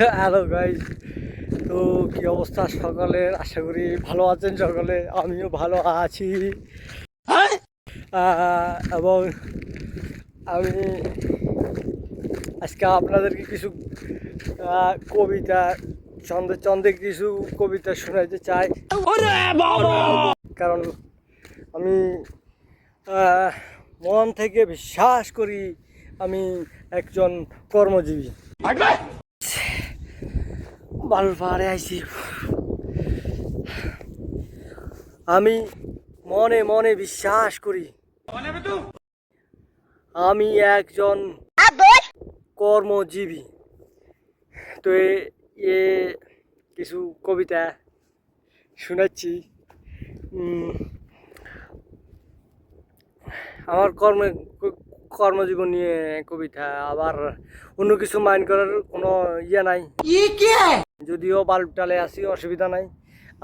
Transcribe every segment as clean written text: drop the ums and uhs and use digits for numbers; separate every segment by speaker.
Speaker 1: Hello guys, তো কি অবস্থা সকালের? আশা করি ভালো আছেন সকলে। আমিও ভালো আছি। এবং আমি আজকে আপনাদেরকে কিছু কবিতা ছন্দে ছন্দে কিছু কবিতা শোনাইতে চাই। কারণ আমি মন থেকে বিশ্বাস করি আমি একজন কর্মজীবী। বালুর পাহাড়ে আইছি। আমি মনে মনে বিশ্বাস করি আমি একজন কর্মজীবী। তো এ কিছু কবিতা শোনাচ্ছি। আমার কর্মজীবন নিয়ে কবিতা, আবার অন্য কিছু মাইন্ড করার কোনো ইয়ে নাই। যদিও বালুর টালে আসি, অসুবিধা নাই।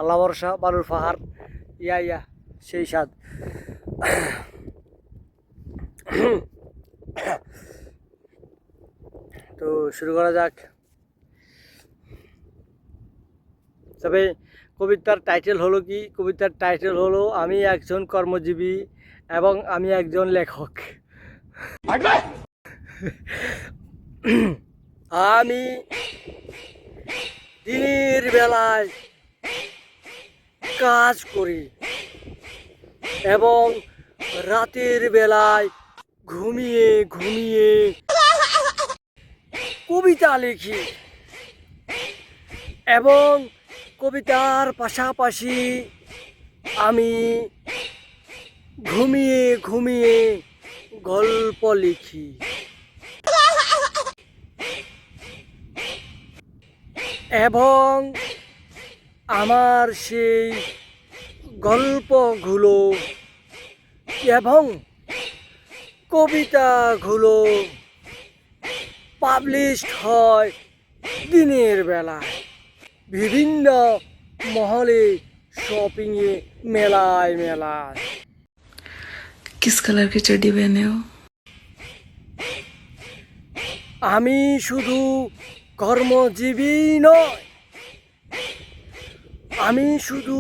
Speaker 1: আল্লাহ ভরসা, বালুর পাহাড়, ইয়া সেই স্বাদ। তো শুরু করা যাক। তবে কবিতার টাইটেল হলো কি? কবিতার টাইটেল হলো আমি একজন কর্মজীবী এবং আমি একজন লেখক। আমি দিনের বেলায় কাজ করি এবং রাতের বেলায় ঘুমিয়ে ঘুমিয়ে কবিতা লিখি এবং কবিতার পাশাপাশি আমি ঘুমিয়ে ঘুমিয়ে গল্প লিখি এবং আমার সেই গল্পগুলো এবং কবিতাগুলো পাবলিশড হয় দিনের বেলায় বিভিন্ন মহলে, শপিংয়ে, মেলায় মেলায়।
Speaker 2: किस कलर की चड्डी पहने हो?
Speaker 1: আমি শুধু কর্মজীবী নয়, আমি শুধু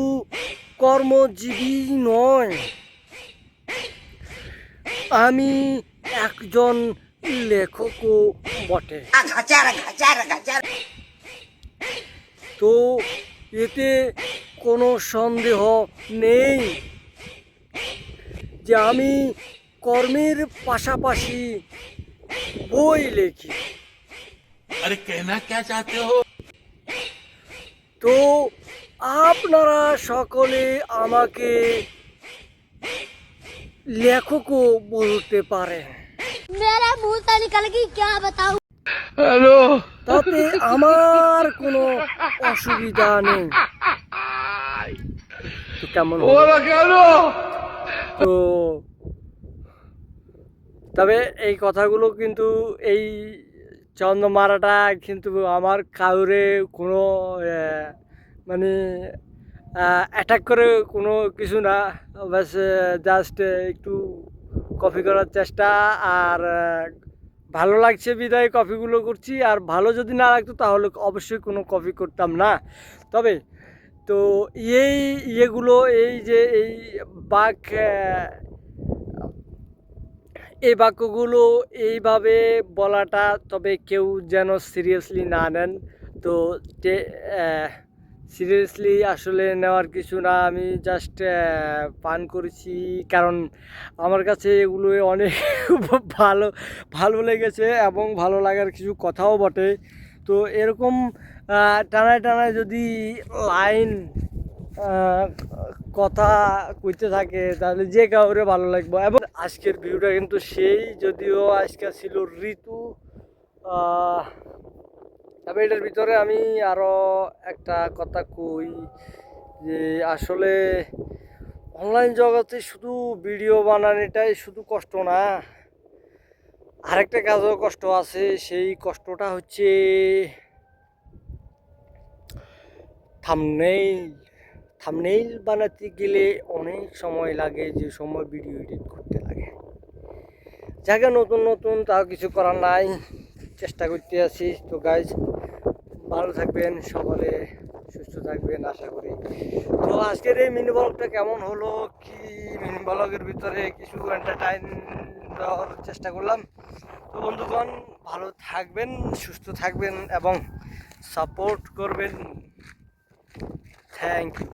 Speaker 1: কর্মজীবী নয়, আমি একজন লেখকও বটে। তো এতে কোনো সন্দেহ নেই যে আমি কর্মের পাশাপাশি বই লিখি।
Speaker 3: अरे कहना क्या चाहते हो?
Speaker 1: তো আপনারা সকলে আমাকে লেখকও বলতে পারেন।
Speaker 4: मेरा मुंह से निकल गई क्या बताऊं।
Speaker 3: हेलो।
Speaker 1: তাতে আমার কোনো অসুবিধা নেই। তো কেমন হলো?
Speaker 3: बोला क्या लो?
Speaker 1: তো তবে এই কথাগুলো কিন্তু, এই চন্দ মারাটা কিন্তু আমার কাউরে কোনো মানে অ্যাটাক করে কোনো কিছু না। ব্যাস জাস্ট একটু কপি করার চেষ্টা। আর ভালো লাগছে বিদায় কপিগুলো করছি। আর ভালো যদি না লাগতো তাহলে অবশ্যই কোনো কপি করতাম না। তবে তো এই ইয়েগুলো, এই যে এই এই বাক্যগুলো এইভাবে বলাটা, তবে কেউ যেন সিরিয়াসলি না নেন। তো সিরিয়াসলি আসলে নেওয়ার কিছু না। আমি জাস্ট পান করেছি, কারণ আমার কাছে এগুলো অনেক ভালো ভালো লেগেছে এবং ভালো লাগার কিছু কথাও বটে। তো এরকম টানায় টানায় যদি লাইন কথা কইতে থাকে তাহলে যে কাউরে ভালো লাগবে। এবং আজকের ভিউটা কিন্তু সেই, যদিও আজকে ছিল ঋতু। তবে এটার ভিতরে আমি আরও একটা কথা কই যে আসলে অনলাইন জগতে শুধু ভিডিও বানানোটাই শুধু কষ্ট না, আরেকটা কাজও কষ্ট আছে। সেই কষ্টটা হচ্ছে থাম্বনেইল। থাম্বনেইল বানাতে গেলে অনেক সময় লাগে, যে সময় ভিডিও এডিট করতে লাগে। জায়গা নতুন নতুন, তাও কিছু করার নাই, চেষ্টা করতে আছি। তো গাইজ, ভালো থাকবেন, সকলে সুস্থ থাকবেন আশা করি। তো আজকের এই মিনি ব্লগটা কেমন হলো, কি মিনি ব্লগের ভিতরে কিছু এন্টারটেইন দেওয়ার চেষ্টা করলাম। তো বন্ধুগণ, ভালো থাকবেন, সুস্থ থাকবেন এবং সাপোর্ট করবেন। Thank you.